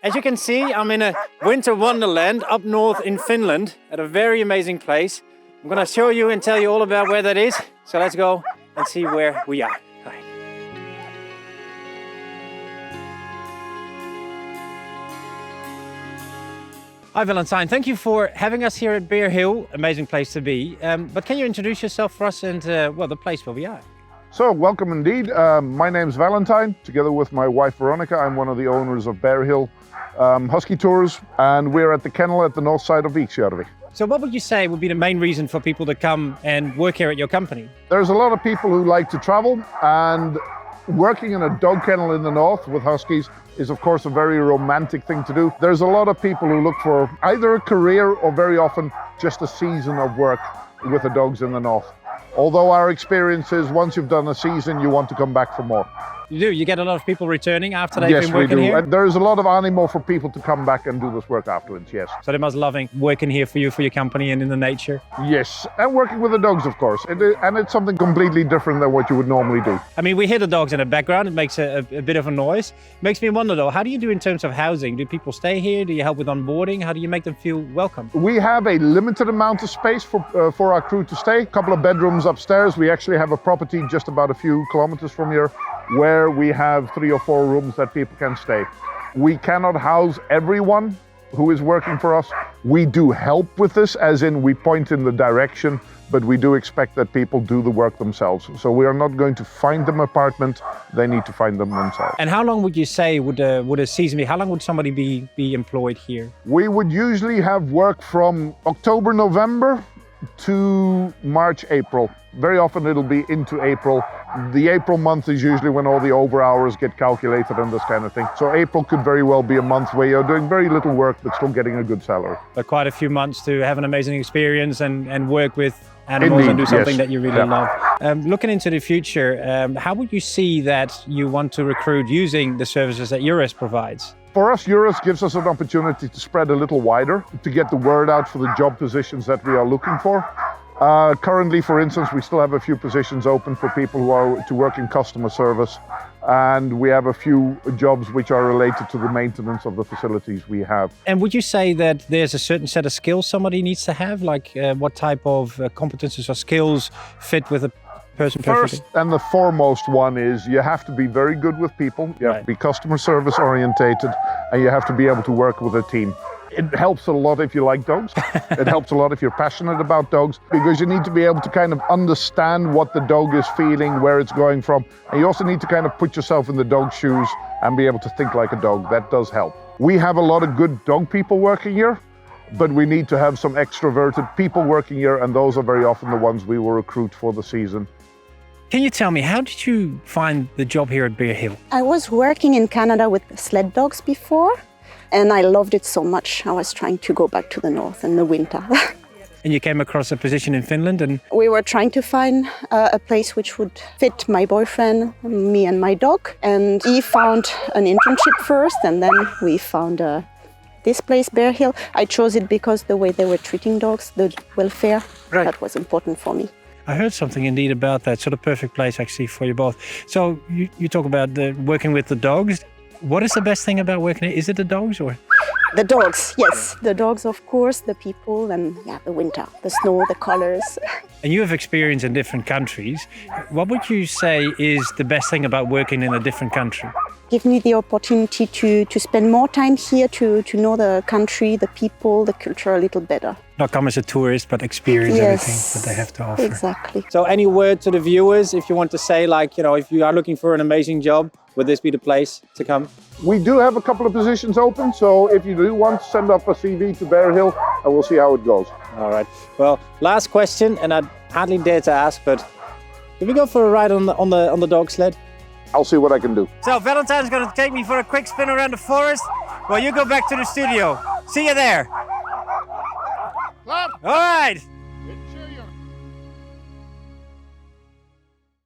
As you can see, I'm in a winter wonderland up north in Finland at a very amazing place. I'm gonna show you and tell you all about where that is. So let's go and see where we are. All right. Hi Valentijn, thank you for having us here at Bearhill. Amazing place to be. But can you introduce yourself for us and well, the place where we are? So, welcome indeed. My name's Valentijn. Together with my wife Veronica, I'm one of the owners of Bearhill Husky Tours, and we're at the kennel at the north side of Viiksjärvi. So what would you say would be the main reason for people to come and work here at your company? There's a lot of people who like to travel, and working in a dog kennel in the north with huskies is of course a very romantic thing to do. There's a lot of people who look for either a career or very often just a season of work with the dogs in the north. Although our experience is once you've done a season, you want to come back for more. You do? You get a lot of people returning after they've been working here? Yes, we do. There's a lot of animal for people to come back and do this work afterwards, yes. So they must love working here for you, for your company and in the nature? Yes, and working with the dogs, of course. And it's something completely different than what you would normally do. I mean, we hear the dogs in the background. It makes a bit of a noise. Makes me wonder though, how do you do in terms of housing? Do people stay here? Do you help with onboarding? How do you make them feel welcome? We have a limited amount of space for our crew to stay. A couple of bedrooms upstairs. We actually have a property just about a few kilometers from here where we have 3 or 4 rooms that people can stay. We cannot house everyone who is working for us. We do help with this, as in we point in the direction, but we do expect that people do the work themselves. So we are not going to find them an apartment, they need to find them themselves. And how long would you say would a season be? How long would somebody be employed here? We would usually have work from October, November to March, April. Very often it'll be into April. The April month is usually when all the over hours get calculated and this kind of thing. So April could very well be a month where you're doing very little work but still getting a good salary. But quite a few months to have an amazing experience and work with animals. Indeed, and do something that you really love. Looking into the future, how would you see that you want to recruit using the services that EURES provides? For us, EURES gives us an opportunity to spread a little wider, to get the word out for the job positions that we are looking for. Currently, for instance, we still have a few positions open for people who are to work in customer service, and we have a few jobs which are related to the maintenance of the facilities we have. And would you say that there's a certain set of skills somebody needs to have? Like what type of competences or skills fit with a person perfectly? First and the foremost one is you have to be very good with people, you have to be customer service orientated, and you have to be able to work with a team. It helps a lot if you like dogs. It helps a lot if you're passionate about dogs, because you need to be able to kind of understand what the dog is feeling, where it's going from. And you also need to kind of put yourself in the dog's shoes and be able to think like a dog. That does help. We have a lot of good dog people working here, but we need to have some extroverted people working here, and those are very often the ones we will recruit for the season. Can you tell me, how did you find the job here at Bearhill? I was working in Canada with sled dogs before, and I loved it so much. I was trying to go back to the north in the winter. And you came across a position in Finland and... We were trying to find a place which would fit my boyfriend, me and my dog. And he found an internship first, and then we found this place, Bearhill. I chose it because the way they were treating dogs, the welfare, that was important for me. I heard something indeed about that, sort of perfect place actually for you both. So you talk about working with the dogs. What is the best thing about working here? Is it the dogs or? The dogs, yes. The dogs, of course, the people, and the winter, the snow, the colors. And you have experience in different countries. What would you say is the best thing about working in a different country? Give me the opportunity to spend more time here, to know the country, the people, the culture a little better. Not come as a tourist, but experience everything that they have to offer. Exactly. So any word to the viewers, if you want to say, like, you know, if you are looking for an amazing job, would this be the place to come? We do have a couple of positions open, so if you do want to send up a CV to Bearhill, and we'll see how it goes. All right. Well, last question, and I hardly dare to ask, but can we go for a ride on the dog sled? I'll see what I can do. So Valentine's going to take me for a quick spin around the forest while you go back to the studio. See you there. All right.